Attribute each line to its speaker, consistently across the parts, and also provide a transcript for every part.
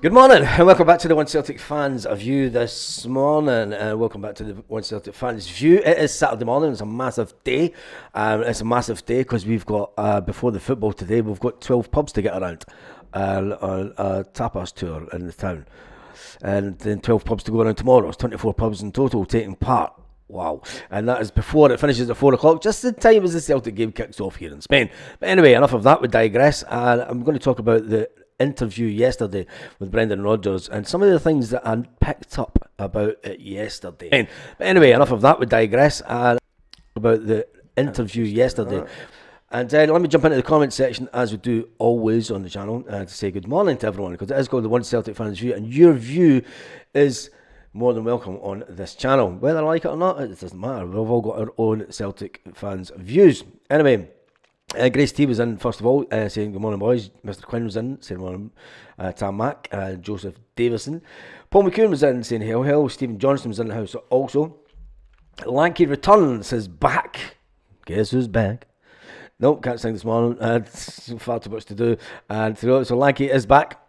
Speaker 1: Good morning and welcome back to the One Celtic Fans View this morning. Welcome back to the One Celtic Fans View. It is Saturday morning. It's a massive day. It's a massive day because we've got, before the football today, we've got 12 pubs to get around on a tapas tour in the town. And then 12 pubs to go around tomorrow. It's 24 pubs in total taking part. Wow. And that is before it finishes at 4 o'clock, just in time as the Celtic game kicks off here in Spain. But anyway, enough of that. We digress. And I'm going to talk about the interview yesterday with Brendan Rodgers and some of the things that I picked up about it yesterday. But anyway, enough of that. We digress. And about the interview yesterday. And let me jump into the comment section as we do always on the channel to say good morning to everyone, because it is called the One Celtic Fans View, and your view is more than welcome on this channel. Whether I like it or not, it doesn't matter. We've all got our own Celtic fans' views. Anyway, Grace T was in first of all, saying good morning boys. Mr. Quinn was in saying good morning. Tam Mack, Joseph Davison. Paul McCune was in saying hail hail. Stephen Johnson was in the house also. Lanky Returns is back. Guess who's back? Nope, can't sing this morning. Far too much to do. And so Lanky is back.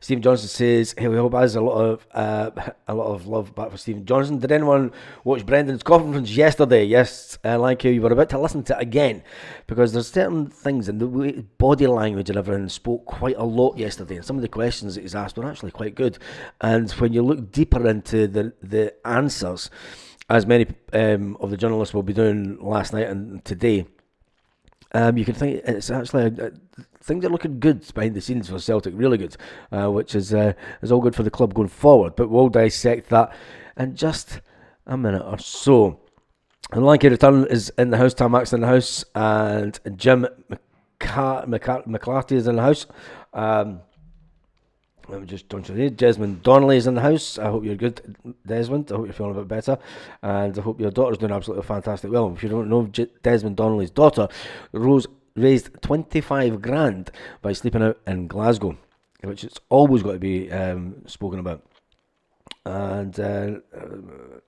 Speaker 1: Stephen Johnson says, "Hey, we hope has a lot of love back for Stephen Johnson." Did anyone watch Brendan's conference yesterday? Yes, like you were about to listen to it again, because there's certain things in the way body language and everything spoke quite a lot yesterday, and some of the questions that he's asked were actually quite good. And when you look deeper into the answers, as many of the journalists will be doing last night and today, you can think it's actually things are looking good behind the scenes for Celtic, really good, which is all good for the club going forward. But we'll dissect that in just a minute or so. And Lanky Return is in the house, Tam Mack's in the house, and Jim McClarty is in the house. Let me just don't you Desmond Donnelly is in the house. I hope you're good, Desmond. I hope you're feeling a bit better, and I hope your daughter's doing absolutely fantastic well. If you don't know, Desmond Donnelly's daughter raised 25 grand by sleeping out in Glasgow, which it's always got to be spoken about. And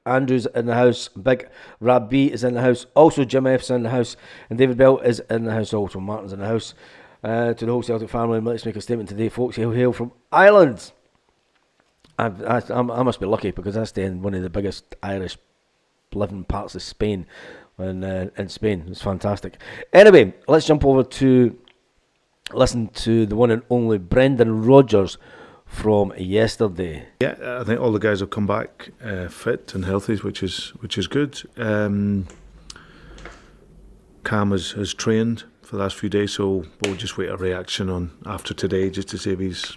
Speaker 1: Andrew's in the house, Big Rab B is in the house, also Jim F's in the house, and David Bell is in the house also. Martin's in the house. To the whole Celtic family, let's make a statement today, folks. Hail, hail from Ireland. I must be lucky because I stay in one of the biggest Irish living parts of Spain. In Spain, it's fantastic. Anyway, let's jump over to listen to the one and only Brendan Rodgers from yesterday.
Speaker 2: Yeah, I think all the guys have come back fit and healthy, which is good. Cam has trained for the last few days, so we'll just wait a reaction on after today, just to see if he's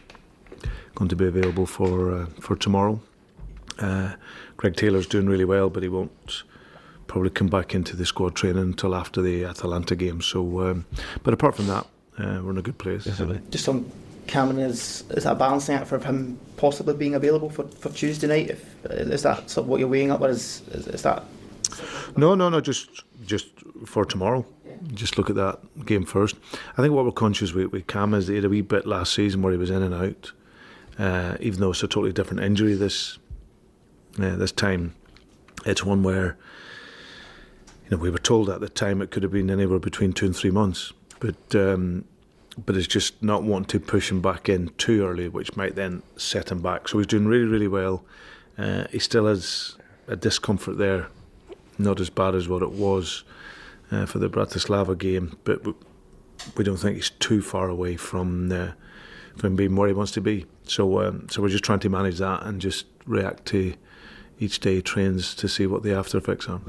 Speaker 2: going to be available for tomorrow. Greg Taylor's doing really well, but he won't probably come back into the squad training until after the Atalanta game. So, but apart from that, we're in a good place.
Speaker 3: Just on Cameron, is that a balancing act for him possibly being available for Tuesday night? Is that sort of what you're weighing up, or is that?
Speaker 2: No, just for tomorrow. Just look at that game first. I think what we're conscious with Cam is that he had a wee bit last season where he was in and out. Even though it's a totally different injury this time, it's one where we were told at the time it could have been anywhere between 2 and 3 months. But it's just not wanting to push him back in too early, which might then set him back. So he's doing really, really well. He still has a discomfort there, not as bad as what it was for the Bratislava game, but we don't think he's too far away from being where he wants to be. So we're just trying to manage that and just react to each day trains to see what the after effects are.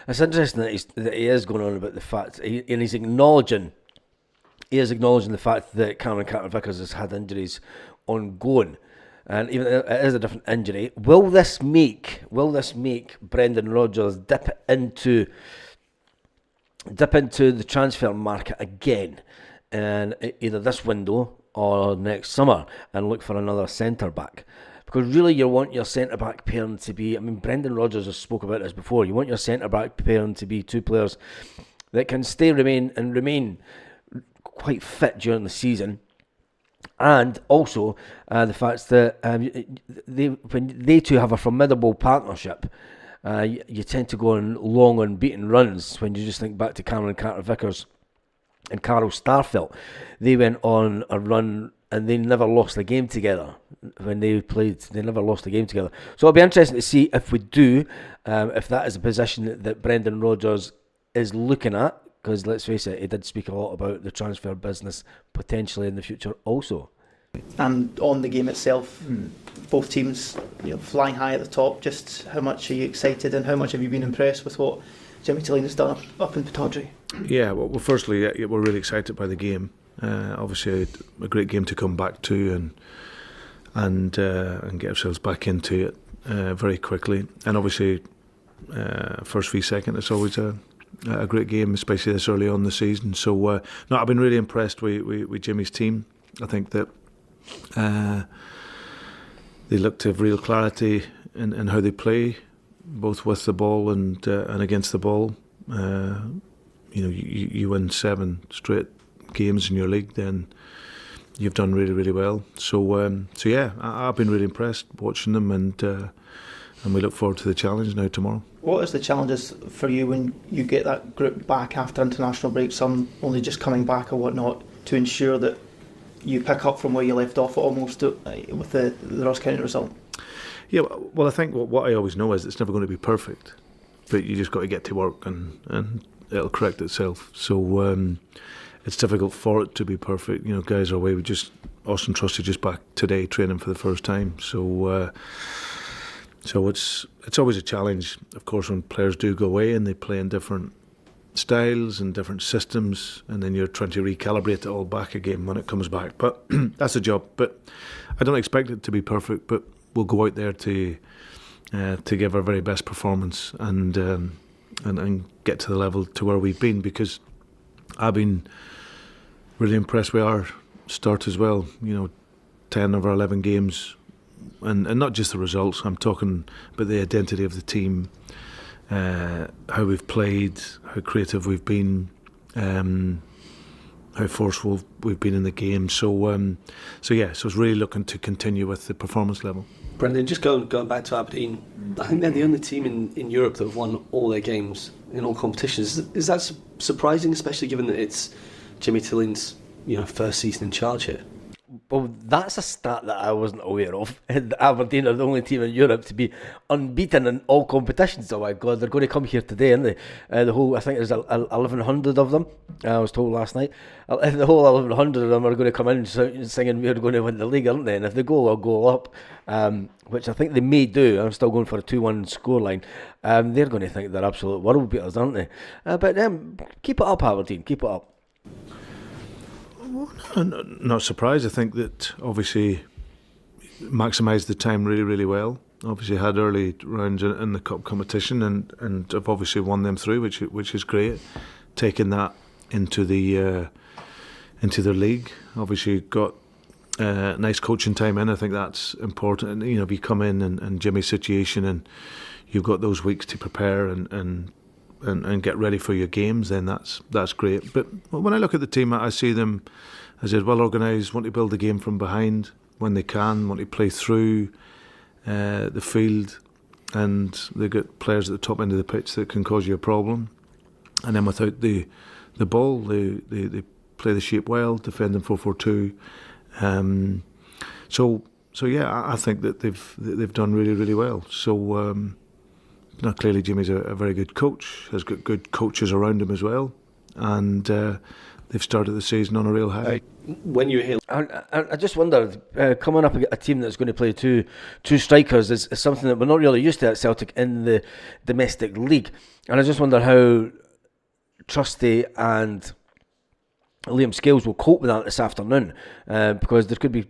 Speaker 1: It's interesting that he is going on about the fact, and he's acknowledging the fact that Cameron Carter-Vickers has had injuries ongoing, and even though it is a different injury. Will this make Brendan Rodgers dip into the transfer market again, and either this window or next summer, and look for another centre back? Because really, you want your centre back pairing to be. I mean, Brendan Rodgers has spoke about this before. You want your centre back pairing to be two players that can remain quite fit during the season, and also the fact that when they two have a formidable partnership. You tend to go on long unbeaten runs. When you just think back to Cameron Carter-Vickers and Carl Starfelt, they went on a run and they never lost a game together. When they played, they never lost a game together. So it'll be interesting to see if we do, if that is a position that Brendan Rodgers is looking at, because let's face it, he did speak a lot about the transfer business potentially in the future also. And
Speaker 3: on the game itself, both teams flying high at the top. Just how much are you excited, and how much have you been impressed with what Jimmy Tillane has done up in Pittodrie?
Speaker 2: Yeah, well, firstly, we're really excited by the game. Obviously, a great game to come back to and get ourselves back into it very quickly. And obviously, first v second, it's always a great game, especially this early on in the season. So, no, I've been really impressed with Jimmy's team. I think that they look to have real clarity in how they play, both with the ball and against the ball. You win 7 straight games in your league, then you've done really, really well. So yeah, I've been really impressed watching them, and we look forward to the challenge now tomorrow.
Speaker 3: What is the challenges for you when you get that group back after international break, some only just coming back or whatnot, to ensure that you pick up from where you left off almost with the Ross County result?
Speaker 2: Yeah, well, I think what I always know is it's never going to be perfect, but you just got to get to work and it'll correct itself. So it's difficult for it to be perfect. Guys are away. Austin Trusty just back today training for the first time. So it's always a challenge, of course, when players do go away and they play in different styles and different systems, and then you're trying to recalibrate it all back again when it comes back. But that's the job. But I don't expect it to be perfect, but we'll go out there to give our very best performance and get to the level to where we've been, because I've been really impressed with our start as well. 10 of our 11 games, and not just the results. I'm talking about the identity of the team, how we've played, how creative we've been, how forceful we've been in the game. So it's really looking to continue with the performance level.
Speaker 4: Brendan, just going back to Aberdeen, I think they're the only team in Europe that have won all their games in all competitions. Is that surprising, especially given that it's Jimmy Tillane's first season in charge here?
Speaker 1: Well, that's a stat that I wasn't aware of. Aberdeen are the only team in Europe to be unbeaten in all competitions. Oh my God, they're going to come here today, aren't they? The whole, I think there's 1,100 of them, I was told last night. The whole 1,100 of them are going to come in singing we're going to win the league, aren't they? And if they go, they'll go up, which I think they may do. I'm still going for a 2-1 scoreline. They're going to think they're absolute world beaters, aren't they? But keep it up, Aberdeen, keep it up.
Speaker 2: Not surprised. I think that obviously maximised the time really, really well. Obviously had early rounds in the cup competition and have obviously won them through, which is great. Taking that into their league. Obviously got nice coaching time in. I think that's important. And, if you come in and Jimmy's situation and you've got those weeks to prepare and get ready for your games, then that's great. But when I look at the team, I see them as well organised, want to build the game from behind when they can, want to play through the field, and they've got players at the top end of the pitch that can cause you a problem. And then without the ball, they play the shape well, defending 4-4-2. So yeah, I think that they've done really, really well. So clearly Jimmy's a very good coach, has got good coaches around him as well, and they've started the season on a real high.
Speaker 4: When you hear,
Speaker 1: I just wondered, coming up a team that's going to play two strikers is something that we're not really used to at Celtic in the domestic league, and I just wonder how Trusty and Liam Scales will cope with that this afternoon, because there could be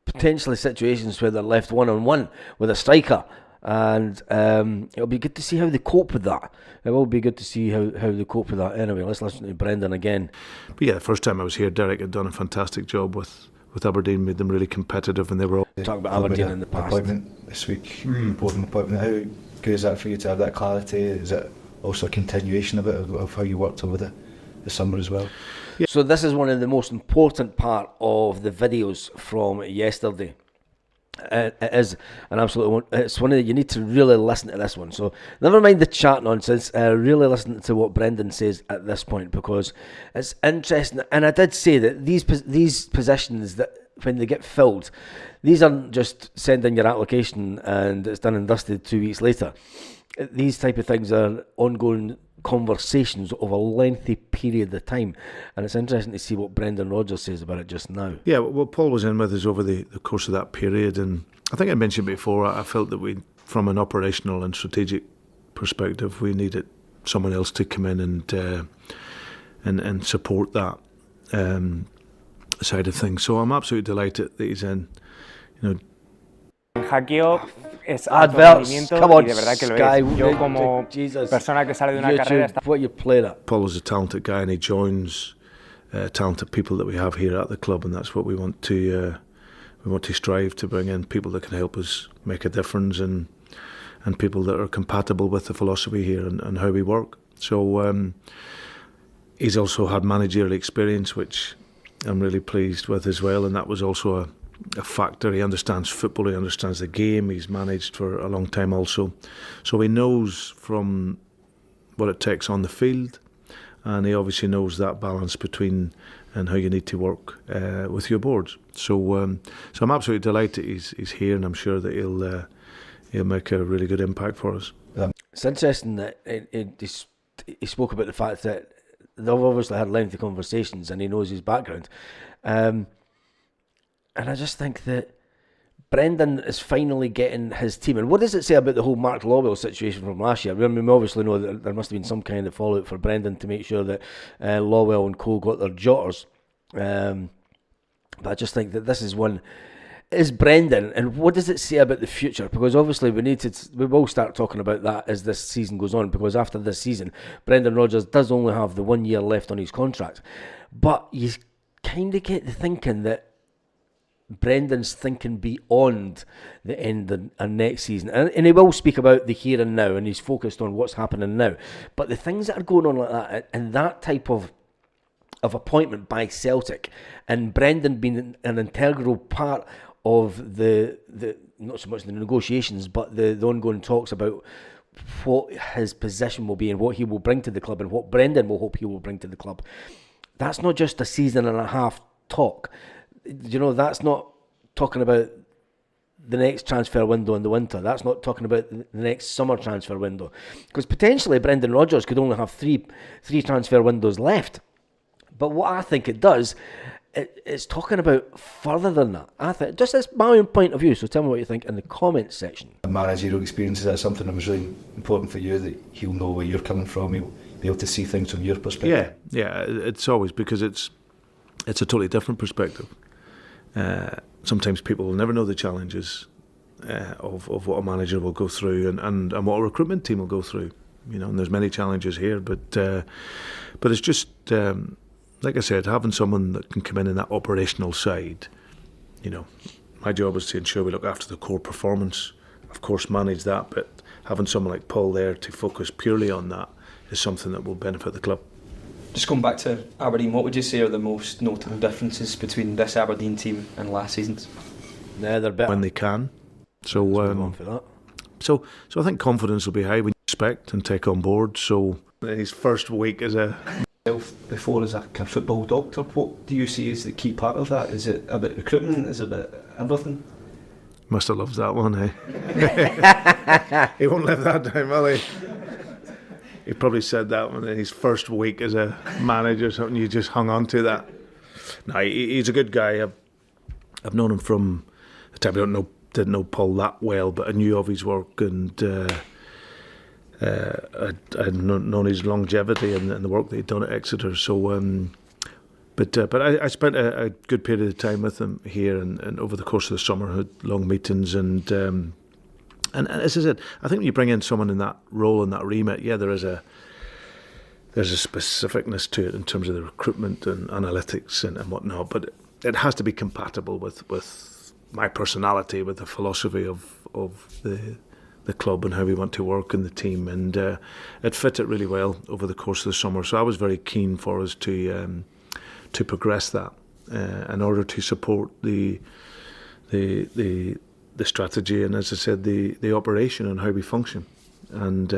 Speaker 1: potentially situations where they're left 1-on-1 with a striker. And it'll be good to see how they cope with that. It will be good to see how they cope with that. Anyway, let's listen to Brendan again.
Speaker 2: But yeah, the first time I was here, Derek had done a fantastic job with Aberdeen, made them really competitive, and they were all...
Speaker 1: Talk about Aberdeen in the past.
Speaker 5: Appointment this week, boarding appointment. How good is that for you to have that clarity? Is it also a continuation of it, of how you worked over the summer as well?
Speaker 1: Yeah. So this is one of the most important part of the videos from yesterday. It is an absolute one. It's one of you need to really listen to this one. So never mind the chat nonsense. Really listen to what Brendan says at this point, because it's interesting. And I did say that these positions that when they get filled, these aren't just send in your application and it's done and dusted 2 weeks later. These type of things are ongoing conversations over a lengthy period of time, and it's interesting to see what Brendan Rodgers says about it just now.
Speaker 2: Yeah, well, Paul was in with us over the course of that period, and I think I mentioned before, I felt that we, from an operational and strategic perspective, we needed someone else to come in and support that side of things. So I'm absolutely delighted that he's in. You know,
Speaker 6: hackeo es alto
Speaker 1: Adverts,
Speaker 6: rendimiento
Speaker 1: come on,
Speaker 6: y de verdad que lo
Speaker 1: Sky,
Speaker 6: es. Yo como
Speaker 1: Jesus.
Speaker 6: persona que sale de una
Speaker 1: YouTube,
Speaker 6: carrera está
Speaker 1: what you playing at?
Speaker 2: Paul is a talented guy, and he joins talented people that we have here at the club, and that's what we want to strive to bring in, people that can help us make a difference, and people that are compatible with the philosophy here and how we work. So he's also had managerial experience, which I'm really pleased with as well, and that was also a factor. He understands football, he understands the game, he's managed for a long time also, so he knows from what it takes on the field, and he obviously knows that balance between and how you need to work with your boards. So I'm absolutely delighted he's here, and I'm sure that he'll make a really good impact for us.
Speaker 1: It's interesting that he spoke about the fact that they've obviously had lengthy conversations and he knows his background. And I just think that Brendan is finally getting his team. And what does it say about the whole Mark Lawwell situation from last year? I mean, we obviously know that there must have been some kind of fallout for Brendan to make sure that Lawwell and co got their jotters. But I just think that this is one. Is Brendan, and what does it say about the future? Because obviously we will start talking about that as this season goes on, because after this season, Brendan Rodgers does only have the 1 year left on his contract. But you kind of get the thinking that Brendan's thinking beyond the end of next season, and he will speak about the here and now, and he's focused on what's happening now. But the things that are going on like that, and that type of appointment by Celtic, and Brendan being an integral part of the not so much the negotiations, but the ongoing talks about what his position will be and what he will bring to the club, and what Brendan will hope he will bring to the club. That's not just a season and a half talk. You know, that's not talking about the next transfer window in the winter. That's not talking about the next summer transfer window, because potentially Brendan Rodgers could only have three transfer windows left. But what I think it does, it's talking about further than that. I think, just that's my own point of view. So tell me what you think in the comments section.
Speaker 5: Managerial experience, is that something that was really important for you, that he'll know where you're coming from, he'll be able to see things from your perspective?
Speaker 2: Yeah, it's always, because it's a totally different perspective. Sometimes people will never know the challenges of what a manager will go through and what a recruitment team will go through. You know, and there's many challenges here, but it's just like I said, having someone that can come in that operational side. You know, my job is to ensure we look after the core performance, of course manage that, but having someone like Paul there to focus purely on that is something that will benefit the club.
Speaker 7: Just going back to Aberdeen, what would you say are the most notable differences between this Aberdeen team and last season's?
Speaker 1: Yeah, they're better
Speaker 2: when they can. So I think confidence will be high when you expect and take on board. So his first week as a
Speaker 5: Before, as a football doctor, what do you see as the key part of that? Is it about recruitment? Is it about everything?
Speaker 2: Must have loved that one, eh? He won't live that down, will he? He probably said that one in his first week as a manager or something. You just hung on to that. No, he's a good guy. I've known him from the time. Didn't know Paul that well, but I knew of his work, and I'd known his longevity and the work that he'd done at Exeter. So, but I spent a good period of time with him here, and over the course of the summer, had long meetings, and as I said, I think when you bring in someone in that role, in that remit, yeah, there's a specificness to it in terms of the recruitment and analytics and whatnot, but it has to be compatible with my personality, with the philosophy of the club and how we want to work in the team, and it fit it really well over the course of the summer. So I was very keen for us to progress that in order to support the strategy, and as I said, the operation and how we function, and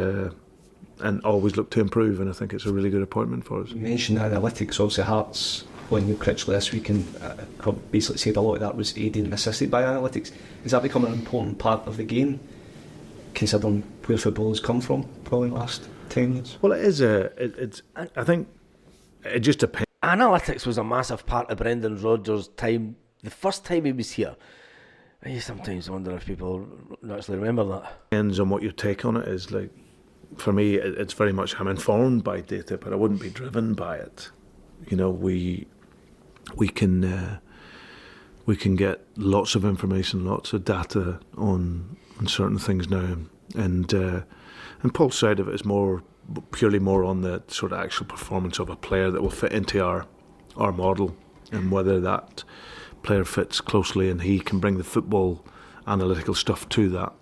Speaker 2: always look to improve. And I think it's a really good appointment for us.
Speaker 5: You mentioned analytics. Obviously, Hearts
Speaker 7: on you Critchley this week and have basically said a lot of that was aided and assisted by analytics. Is that becoming an important part of the game, considering where football has come from probably in the last 10 years?
Speaker 2: Well, it is I think it just depends.
Speaker 1: Analytics was a massive part of Brendan Rodgers' time. The first time he was here, I sometimes wonder if people actually remember that.
Speaker 2: Depends on what your take on it is. Like, for me, it's very much I'm informed by data, but I wouldn't be driven by it. You know, we can get lots of information, lots of data on certain things now, and Paul's side of it is purely more on the sort of actual performance of a player that will fit into our model, and whether that player fits closely and he can bring the football analytical stuff to that,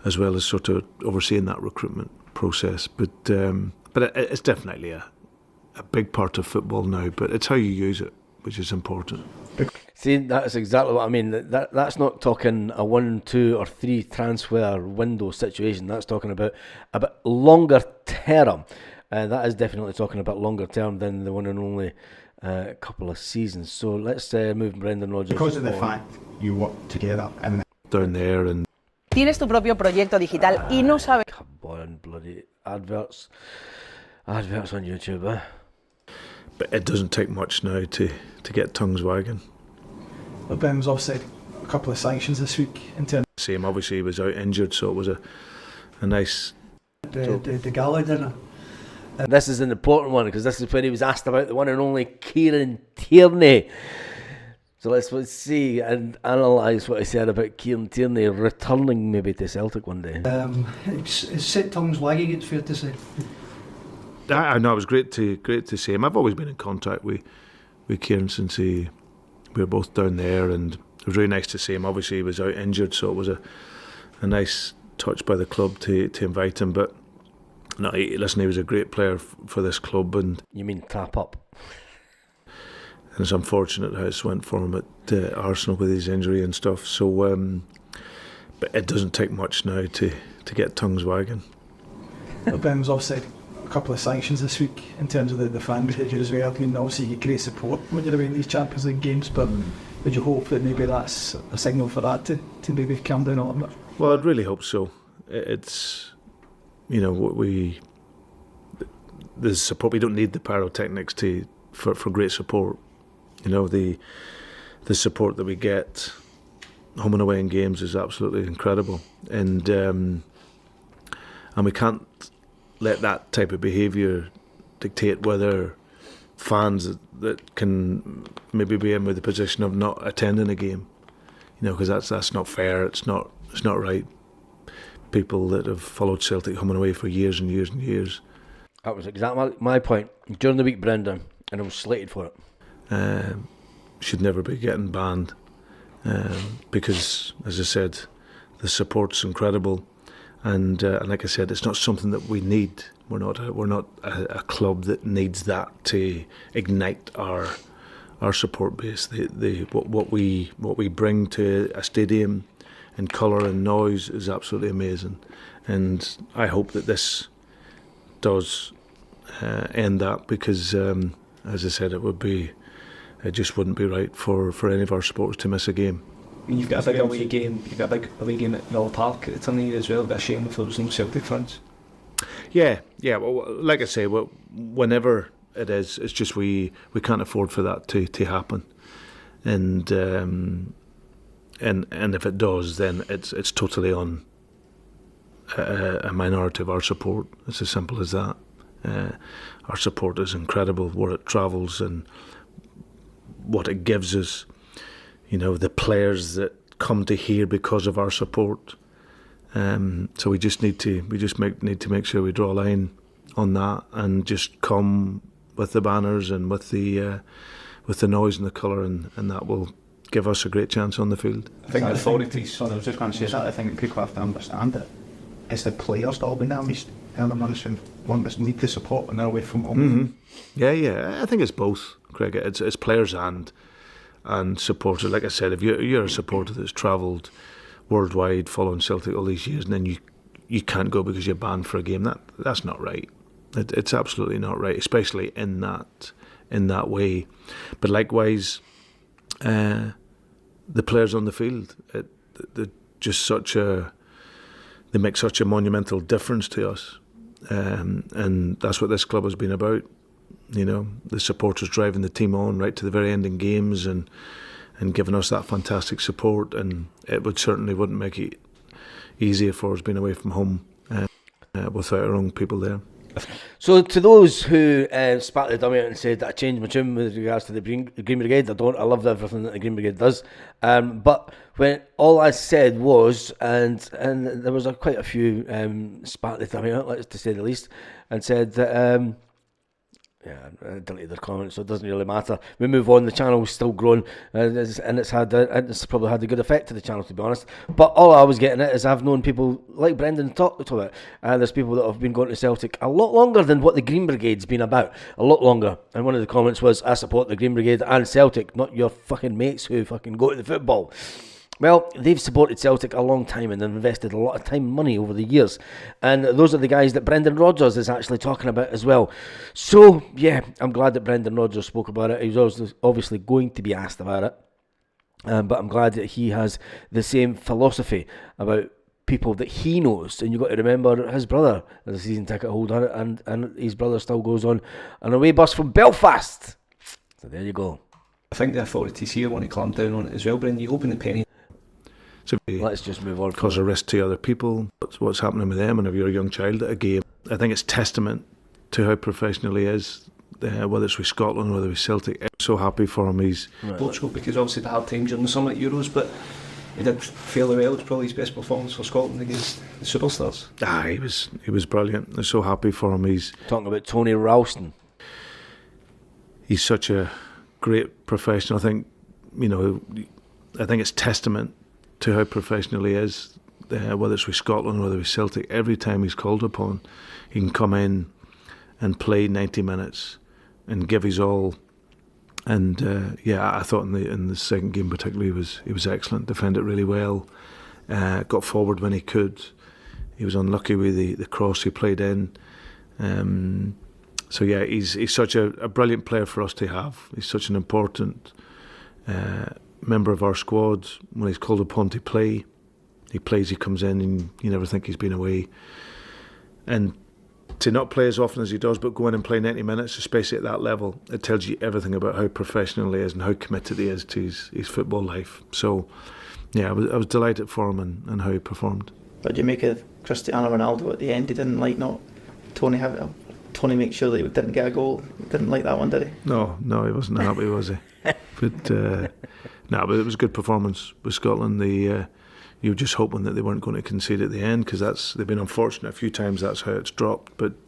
Speaker 2: as well as sort of overseeing that recruitment process. But it's definitely a big part of football now, but it's how you use it which is important.
Speaker 1: See, that's exactly what I mean. That's not talking a 1, 2 or 3 transfer window situation. That's talking about a bit longer term. That is definitely talking about longer term than the one and only couple of seasons. So let's move Brendan Rodgers.
Speaker 8: Because of the fact you work together and
Speaker 2: down there and
Speaker 9: Tienes tu propio proyecto digital y no sabes.
Speaker 1: Come on, bloody adverts on YouTube, eh?
Speaker 2: But it doesn't take much now to get tongues wagging.
Speaker 10: But Ben was offside a couple of sanctions this week in terms.
Speaker 2: Same, obviously he was out injured, so it was a nice.
Speaker 11: The gala dinner.
Speaker 1: And this is an important one because this is when he was asked about the one and only Kieran Tierney. So let's see and analyse what he said about Kieran Tierney returning maybe to Celtic one day.
Speaker 11: It's set tongues wagging, it's fair to say.
Speaker 2: I know, it was great to see him. I've always been in contact with Kieran since we were both down there, and it was really nice to see him. Obviously he was out injured, so it was a nice touch by the club to invite him. But no, listen, he was a great player for this club. And
Speaker 1: you mean tap up?
Speaker 2: And it's unfortunate how it went for him at Arsenal with his injury and stuff. So, but it doesn't take much now to get tongues wagging.
Speaker 10: But Ben was offside a couple of sanctions this week in terms of the fan behaviour as well. I mean, obviously you get great support when you're away in these Champions League games, but would you hope that maybe that's a signal for that to maybe calm down a little bit?
Speaker 2: Well, I'd really hope so. It's, you know, there's support. We don't need the pyrotechnics for great support. You know, the support that we get home and away in games is absolutely incredible, and we can't let that type of behaviour dictate whether fans that can maybe be in with the position of not attending a game. You know, because that's not fair. It's not right. People that have followed Celtic home and away for years and years and years.
Speaker 1: That was exactly my point during the week, Brendan, and I was slated for it.
Speaker 2: Should never be getting banned because, as I said, the support's incredible, and like I said, it's not something that we need. We're not a club that needs that to ignite our support base. What we bring to a stadium in colour and noise is absolutely amazing, and I hope that this does end that because, as I said, it just wouldn't be right for any of our supporters to miss a game.
Speaker 7: You've got a big away game. You've got a big away game at Villa Park at the turn of the year as well. A bit of shame if there was no Celtic fans. Yeah.
Speaker 2: Well, like I say, whenever it is, it's just we can't afford for that to happen, and if it does, then it's totally on a minority of our support. It's as simple as that. Our support is incredible where it travels and what it gives us. You know, the players that come to here because of our support. So we just need to make sure we draw a line on that and just come with the banners and with the noise and the colour, and that will give us a great chance on the field.
Speaker 8: I think the authorities. I was just going to say that. I think people have to understand it. It's the players that will be damaged. Elements and one that need the support and they're away from home.
Speaker 2: Mm-hmm. Yeah. I think it's both, Craig. It's players and supporters. Like I said, if you're a supporter that's travelled worldwide following Celtic all these years, and then you can't go because you're banned for a game, that's not right. It's absolutely not right, especially in that way. But likewise, the players on the field, they're just they make such a monumental difference to us, and that's what this club has been about. You know, the supporters driving the team on right to the very end in games and giving us that fantastic support, and it wouldn't make it easier for us being away from home without our own people there.
Speaker 1: So to those who spat the dummy out and said that I changed my tune with regards to the Green Brigade, I don't. I love everything that the Green Brigade does. But when all I said was, and there was quite a few spat the dummy out, let's to say the least, and said that I deleted their comments, so it doesn't really matter. We move on. The channel's still growing, and it's probably had a good effect to the channel, to be honest. But all I was getting at is I've known people like Brendan talked to it, and there's people that have been going to Celtic a lot longer than what the Green Brigade's been about, a lot longer. And one of the comments was, "I support the Green Brigade and Celtic, not your fucking mates who fucking go to the football." Well, they've supported Celtic a long time and they've invested a lot of time and money over the years. And those are the guys that Brendan Rodgers is actually talking about as well. So, yeah, I'm glad that Brendan Rodgers spoke about it. He was obviously going to be asked about it. But I'm glad that he has the same philosophy about people that he knows. And you've got to remember his brother is a season ticket holder, and his brother still goes on an away bus from Belfast. So there you go.
Speaker 7: I think the authorities here want to clamp down on it as well, Brendan. You open the penny.
Speaker 2: So
Speaker 1: let's just move on.
Speaker 2: Cause a risk to other people. What's happening with them, and if you're a young child at a game, I think it's testament to how professional he is. Whether it's with Scotland, whether it's Celtic, I'm so happy for him. He's
Speaker 7: Portugal, because obviously the hard times during the summer at Euros, but he did fairly well. It's probably his best performance for Scotland against the superstars.
Speaker 2: He was brilliant. I'm so happy for him. He's
Speaker 1: talking about Tony Ralston.
Speaker 2: He's such a great professional. I think it's testament to how professional he is, whether it's with Scotland, whether it's Celtic. Every time he's called upon, he can come in and play 90 minutes and give his all. And I thought in the second game particularly he was excellent, defended really well, got forward when he could. He was unlucky with the cross he played in. He's such a brilliant player for us to have. He's such an important member of our squad. When he's called upon to play, he plays, he comes in, and you never think he's been away. And to not play as often as he does, but go in and play 90 minutes, especially at that level, it tells you everything about how professional he is and how committed he is to his football life. So, I was delighted for him and how he performed.
Speaker 3: But you make of Cristiano Ronaldo at the end? He didn't like Tony make sure that he didn't get a goal. Didn't like that one, did he?
Speaker 2: No, he wasn't happy, was he? But it was a good performance with Scotland. You were just hoping that they weren't going to concede at the end, because they've been unfortunate a few times. That's how it's dropped. But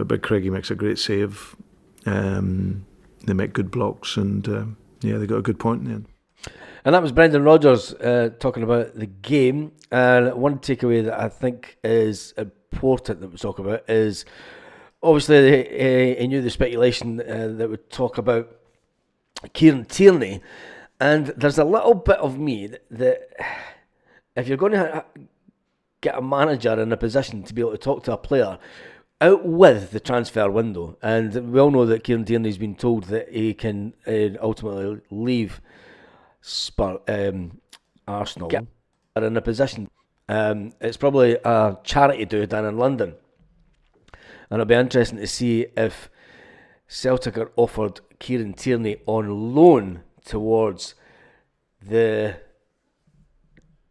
Speaker 2: Big Craigie makes a great save. They make good blocks, and they got a good point in the end.
Speaker 1: And that was Brendan Rodgers talking about the game. And one takeaway that I think is important that we talk about is obviously he knew the speculation that would talk about Kieran Tierney, and there's a little bit of me that if you're going to get a manager in a position to be able to talk to a player out with the transfer window, and we all know that Kieran Tierney's been told that he can ultimately leave Arsenal, are in a position. It's probably a charity do down in London, and it'll be interesting to see if Celtic are offered Kieran Tierney on loan towards the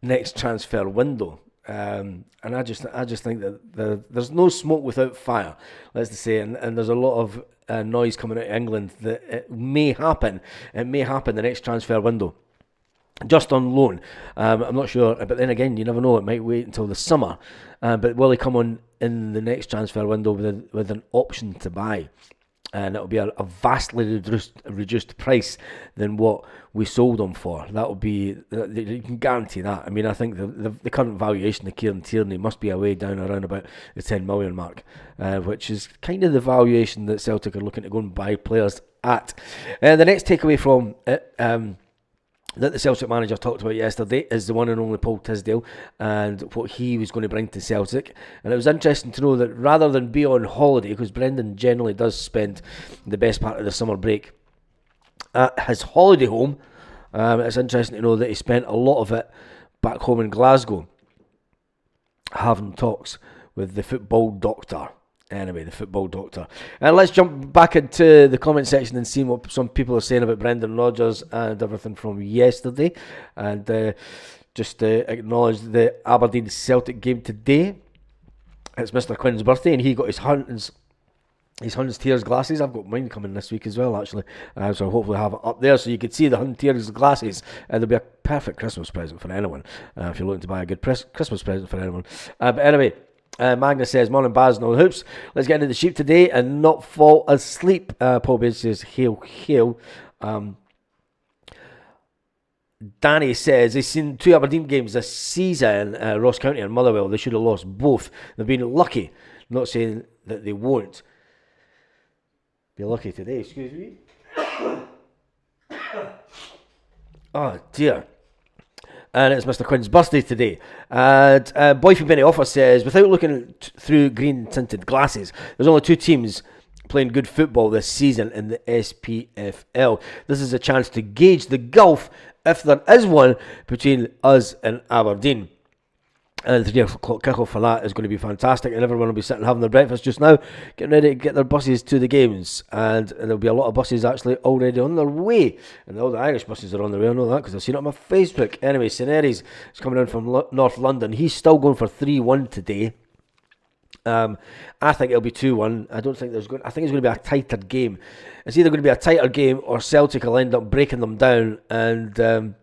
Speaker 1: next transfer window. And I just think that there's no smoke without fire, let's just say, and there's a lot of noise coming out of England that it may happen. It may happen the next transfer window, just on loan. I'm not sure, but then again, you never know. It might wait until the summer. But will he come on in the next transfer window with an option to buy? And it'll be a vastly reduced price than what we sold him for. That will be, you can guarantee that. I mean, I think the current valuation of Kieran Tierney must be away down around about the 10 million mark, which is kind of the valuation that Celtic are looking to go and buy players at. The next takeaway from it that the Celtic manager talked about yesterday is the one and only Paul Tisdale and what he was going to bring to Celtic. And it was interesting to know that rather than be on holiday, because Brendan generally does spend the best part of the summer break at his holiday home, it's interesting to know that he spent a lot of it back home in Glasgow having talks with the football doctor. Anyway, the football doctor. And let's jump back into the comment section and see what some people are saying about Brendan Rodgers and everything from yesterday. And just acknowledge the Aberdeen Celtic game today. It's Mr. Quinn's birthday, and he got his Hunt's Tears glasses. I've got mine coming this week as well, actually. So hopefully have it up there so you can see the Hunt Tears glasses. They'll be a perfect Christmas present for anyone if you're looking to buy a good Christmas present for anyone. But anyway, Magnus says, morning Baz, no hoops. Let's get into the sheep today and not fall asleep. Paul Bates says, hail, hail. Danny says, they've seen 2 Aberdeen games this season, Ross County and Motherwell. They should have lost both. They've been lucky. Not saying that they won't be lucky today, excuse me. Oh dear. And it's Mr. Quinn's birthday today. And Boy from Benny Offer says, without looking through green-tinted glasses, there's only 2 teams playing good football this season in the SPFL. This is a chance to gauge the gulf, if there is one, between us and Aberdeen. And the 3 o'clock kickoff for that is going to be fantastic, and everyone will be sitting having their breakfast just now, getting ready to get their buses to the games. And there'll be a lot of buses actually already on their way, and all the Irish buses are on their way. I know that because I've seen it on my Facebook. Anyway, Seneris is coming in from North London. He's still going for 3-1 today. I think it'll be 2-1. I think it's going to be a tighter game. It's either going to be a tighter game or Celtic will end up breaking them down. And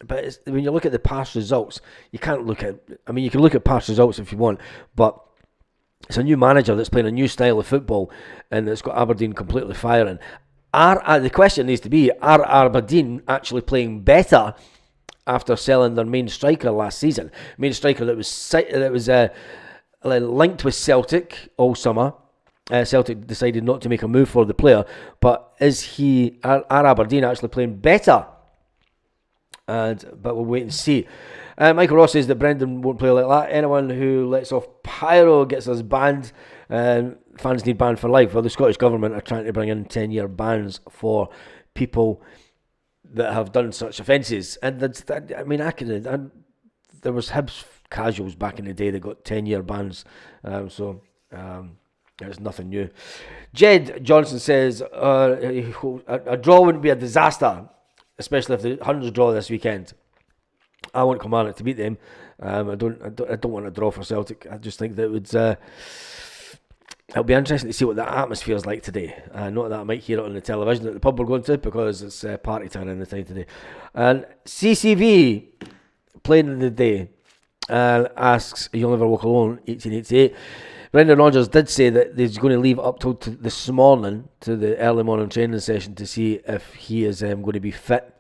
Speaker 1: but when you look at the past results, you can't look at... I mean, you can look at past results if you want, but it's a new manager that's playing a new style of football and it's got Aberdeen completely firing. The question needs to be, are Aberdeen actually playing better after selling their main striker last season? Main striker that was linked with Celtic all summer. Celtic decided not to make a move for the player, but are Aberdeen actually playing better? But we'll wait and see. Michael Ross says that Brendan won't play like that. Anyone who lets off pyro gets us banned. Fans need banned for life. Well, the Scottish Government are trying to bring in 10-year bans for people that have done such offences. And there was Hibs casuals back in the day that got 10-year bans. So it's nothing new. Jed Johnson says a draw wouldn't be a disaster, especially if the Huns draw this weekend. I want Kilmarnock to beat them. I don't want a draw for Celtic. I just think that it'll be interesting to see what the atmosphere is like today. Not that I might hear it on the television that the pub we're going to, because it's party time in the time today. And CCV playing in the day asks, "You'll never walk alone." 1888. Brendan Rodgers did say that he's going to leave up till this morning to the early morning training session to see if he is going to be fit.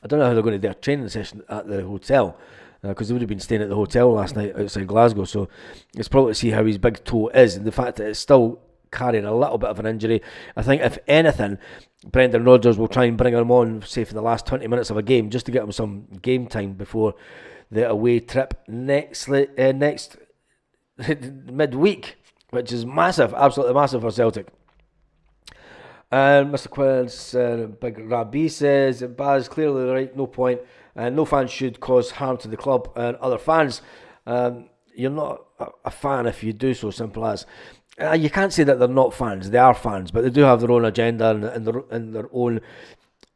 Speaker 1: I don't know how they're going to do a training session at the hotel, because they would have been staying at the hotel last night outside Glasgow. So it's probably to see how his big toe is, and the fact that it's still carrying a little bit of an injury. I think if anything, Brendan Rodgers will try and bring him on, say, for the last 20 minutes of a game, just to get him some game time before the away trip next midweek, which is massive, absolutely massive for Celtic. And Mr. Quinn's Big Rabbi says, Baz, clearly right, no point, and no fan should cause harm to the club and other fans. You're not a fan if you do so, simple as. You can't say that they're not fans. They are fans, but they do have their own agenda and their own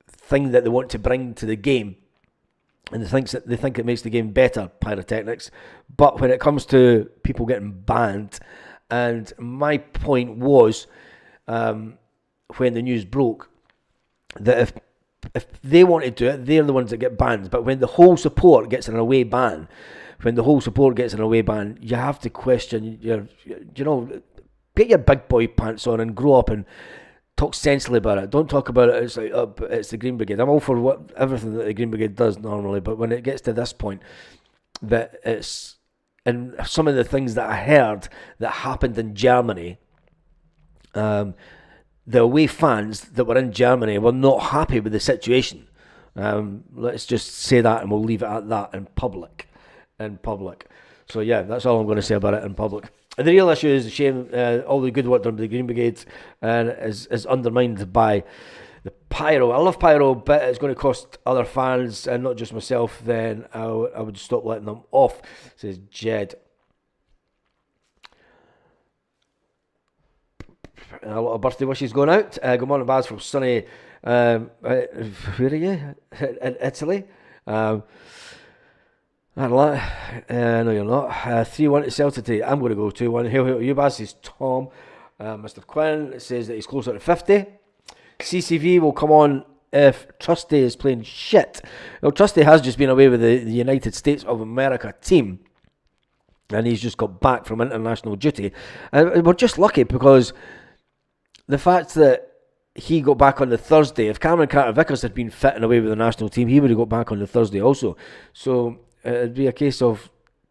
Speaker 1: thing that they want to bring to the game. And they think it makes the game better, pyrotechnics. But when it comes to people getting banned, and my point was, when the news broke, that if they want to do it, they're the ones that get banned. But when the whole support gets an away ban, you have to question get your big boy pants on and grow up and talk sensibly about it. Don't talk about it. It's like, it's the Green Brigade. I'm all for everything that the Green Brigade does normally, but when it gets to this point, that it's, and some of the things that I heard that happened in Germany, the away fans that were in Germany were not happy with the situation. Let's just say that, and we'll leave it at that in public. So yeah, that's all I'm going to say about it in public. And the real issue is the shame, all the good work done by the Green Brigade and is undermined by the pyro. I love pyro, but it's going to cost other fans and not just myself. Then I would stop letting them off, says Jed. A lot of birthday wishes going out. Good morning, Baz, from sunny, where are you? In Italy. No, you're not. 3-1 to Celtic today. I'm going to go 2-1. Hail to you, Baz, says Tom. Mr. Quinn says that he's closer to 50. CCV will come on if Trusty is playing shit. Well, Trusty has just been away with the United States of America team, and he's just got back from international duty. And we're just lucky because the fact that he got back on the Thursday, if Cameron Carter-Vickers had been fit and away with the national team, he would have got back on the Thursday also. So it'd be a case of,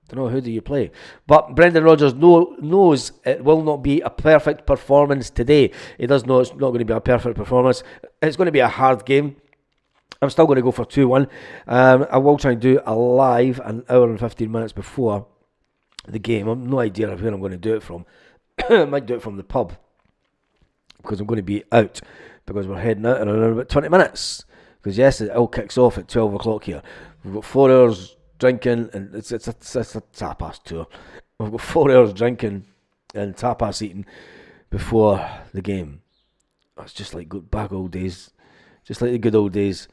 Speaker 1: I don't know, who do you play? But Brendan Rodgers knows it will not be a perfect performance today. He does know it's not going to be a perfect performance. It's going to be a hard game. I'm still going to go for 2-1. I will try and do a live an hour and 15 minutes before the game. I have no idea where I'm going to do it from. I might do it from the pub, because I'm going to be out, because we're heading out in around about 20 minutes. Because yes, it all kicks off at 12 o'clock here. We've got 4 hours drinking, and it's a tapas tour. We've got 4 hours drinking and tapas eating before the game. It's just like good back old days, just like the good old days.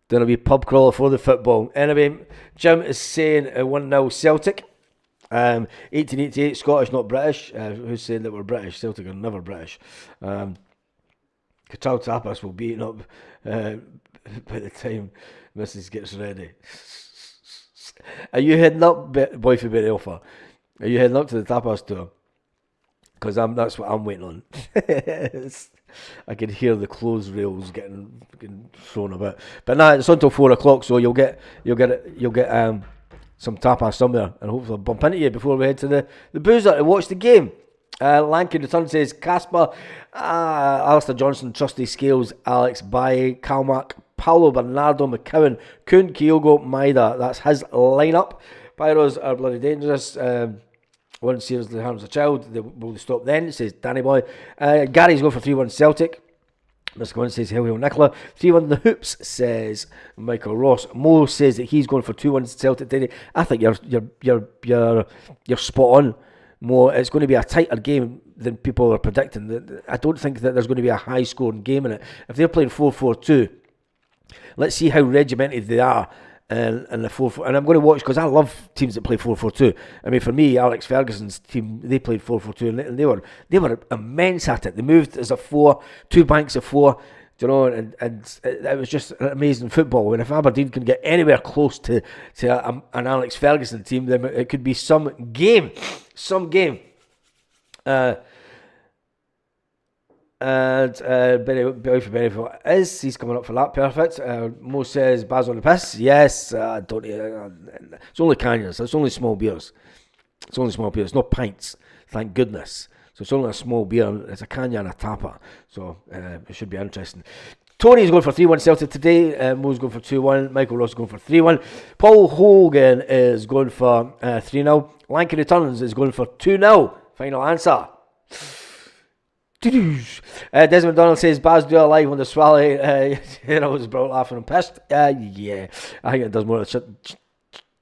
Speaker 1: Then I'll be pub crawler for the football. Anyway, Jim is saying 1-0 Celtic. 1888 Scottish, not British. Who's saying that we're British? Celtic are never British. Qatar tapas will be eaten up by the time Mrs. gets ready. Are you heading up, boy for Berry Alpha? Are you heading up to the tapas tour? Because that's what I'm waiting on. I can hear the clothes rails getting thrown about. But nah, it's until 4 o'clock, so you'll get some tapas somewhere, and hopefully I'll bump into you before we head to the boozer to watch the game. Lanky Return says Casper, Alistair Johnson, Trusty Scales, Alex Baye, Calmac, Paolo Bernardo, McCowan, Kuhn, Kyogo, Maida. That's his lineup. Pyros are bloody dangerous. One seriously harms a child. Will they stop then? Says Danny Boy. Gary's going for 3-1 Celtic. Mr. Gwynn says Hail Nicola. 3-1 the Hoops, says Michael Ross. Mo says that he's going for 2-1 Celtic today. I think you're spot on, Mo. It's going to be a tighter game than people are predicting. I don't think that there's going to be a high scoring game in it. If they're playing 4-4-2, let's see how regimented they are in the 4-4. And I'm going to watch, because I love teams that play 4-4-2. I mean, for me, Alex Ferguson's team, they played 4-4-2, and they were immense at it. They moved as a 4, 2 banks of 4, you know, and it was just an amazing football. And if Aberdeen can get anywhere close to an Alex Ferguson team, then it could be some game. And he's coming up for that. Perfect. Mo says Baz on the piss. Yes, it's only canyons. It's only small beers. It's not pints, thank goodness. So it's only a small beer. It's a canyon and a tapa. So it should be interesting. Tony's going for 3-1 Celtic today. Mo's going for 2-1. Michael Ross is going for 3-1. Paul Hogan is going for 3-0. Lanky Returns is going for 2-0. Final answer. Desmond Donald says Baz do a live on the Swally. I was brought laughing and pissed. Yeah, I think it does more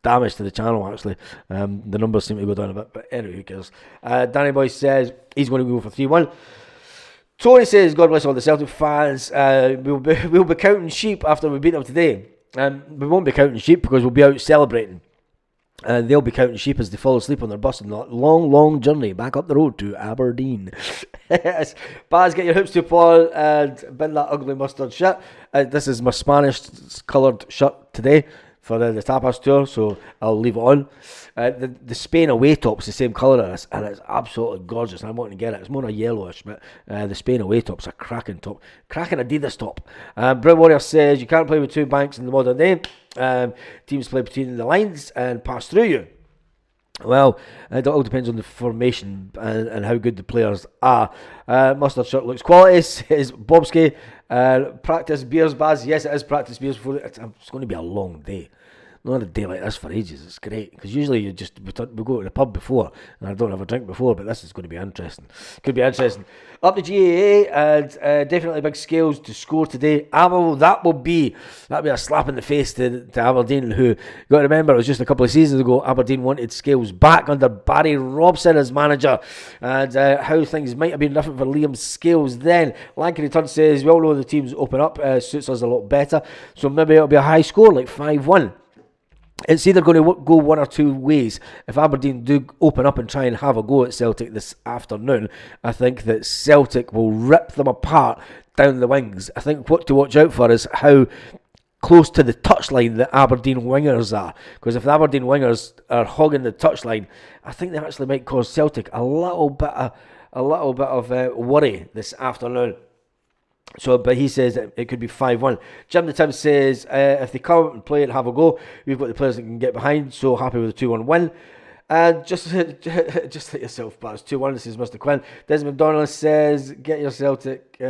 Speaker 1: damage to the channel actually. The numbers seem to go down a bit, but anyway, who cares? Danny Boy says he's going to go for 3-1. Tony says God bless all the Celtic fans. We'll be counting sheep after we beat them today. We won't be counting sheep because we'll be out celebrating. And they'll be counting sheep as they fall asleep on their bus on that long journey back up the road to Aberdeen. Yes. Baz, get your hoops to Paul and bin that ugly mustard shit. This is my Spanish coloured shirt today for the tapas tour, so I'll leave it on. The Spain away top's the same colour as this, and it's absolutely gorgeous, and I'm wanting to get it. It's more a yellowish, but the Spain away top's a cracking top. Cracking Adidas top. Brown Warrior says you can't play with 2 banks in the modern day. Teams play between the lines and pass through you. Well, it all depends on the formation and how good the players are. Mustard shirt looks quality, says Bobski. Practice beers, Baz. Yes, it is practice beers. Before it's going to be a long day. Not a day like this for ages. It's great because usually we go to the pub before and I don't have a drink before, but this is going to be interesting. Could be interesting. Up to GAA and definitely big Scales to score today. That'll be a slap in the face to Aberdeen, who you got to remember it was just a couple of seasons ago. Aberdeen wanted Scales back under Barry Robson as manager, and how things might have been different for Liam Scales then. Lanky Return says we all know the teams open up suits us a lot better, so maybe it'll be a high score like 5-1. It's either going to go one or two ways. If Aberdeen do open up and try and have a go at Celtic this afternoon, I think that Celtic will rip them apart down the wings. I think what to watch out for is how close to the touchline the Aberdeen wingers are. Because if the Aberdeen wingers are hogging the touchline, I think they actually might cause Celtic a little bit of worry this afternoon. So, but he says that it could be 5-1. Jim the Tim says if they come and play and have a go, we've got the players that can get behind. So happy with the 2-1 win. And just hit yourself, but it's 2-1. This is Mr. Quinn. Desmond Donnelly says get your Celtic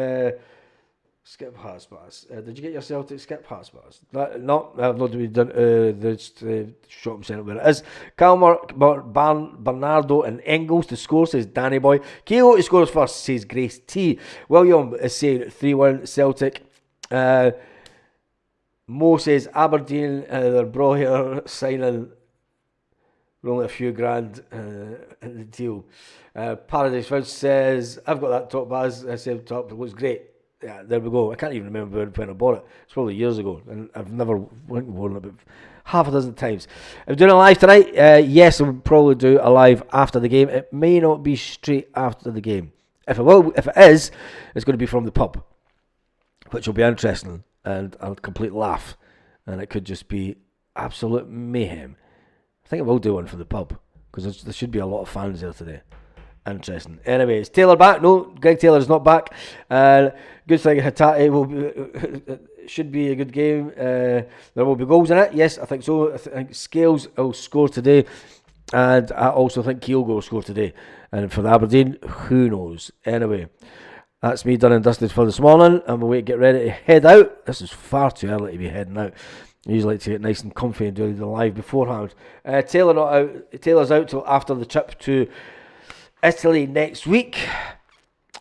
Speaker 1: skip Hearts bars. Did you get your Celtic skip Hearts bars? No, I've not done the shop centre where it is. Calmer, Bernardo and Engels to score, says Danny Boy. Keogh to scores first, says Grace T. William is saying 3-1 Celtic. Mo says Aberdeen, their bra here signing. We're only a few grand in the deal. Paradise Food says I've got that top Baz. I said top, it looks great. Yeah, there we go. I can't even remember when I bought it. It's probably years ago, and I've never worn it about half a dozen times. I'm doing a live tonight. Yes, I'll probably do a live after the game. It may not be straight after the game. If it is, it's going to be from the pub, which will be interesting and a complete laugh, and it could just be absolute mayhem. I think I will do one for the pub because there should be a lot of fans there today. Interesting. Anyway, is Taylor back? No, Greg Taylor is not back. Good thing Hatate should be a good game. There will be goals in it. Yes, I think so. I think Scales will score today, and I also think Keogh will score today. And for the Aberdeen, who knows? Anyway, that's me done and dusted for this morning. I'm away to get ready to head out. This is far too early to be heading out. I usually like to get nice and comfy and do the live beforehand. Taylor not out. Taylor's out till after the trip to Italy next week.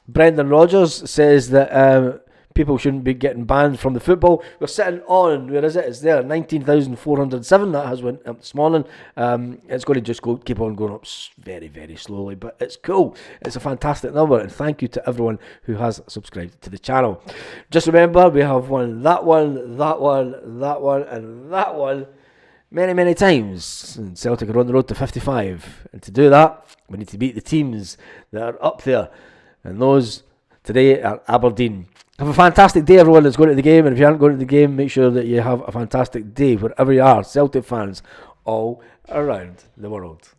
Speaker 1: Brendan Rodgers says that people shouldn't be getting banned from the football. We're sitting on, where is it? It's there, 19,407. That has went up this morning. It's going to just keep on going up very, very slowly, but it's cool. It's a fantastic number, and thank you to everyone who has subscribed to the channel. Just remember, we have won that one, and that one many, many times. And Celtic are on the road to 55. And to do that, we need to beat the teams that are up there. And those today are Aberdeen. Have a fantastic day, everyone that's going to the game. And if you aren't going to the game, make sure that you have a fantastic day wherever you are. Celtic fans all around the world.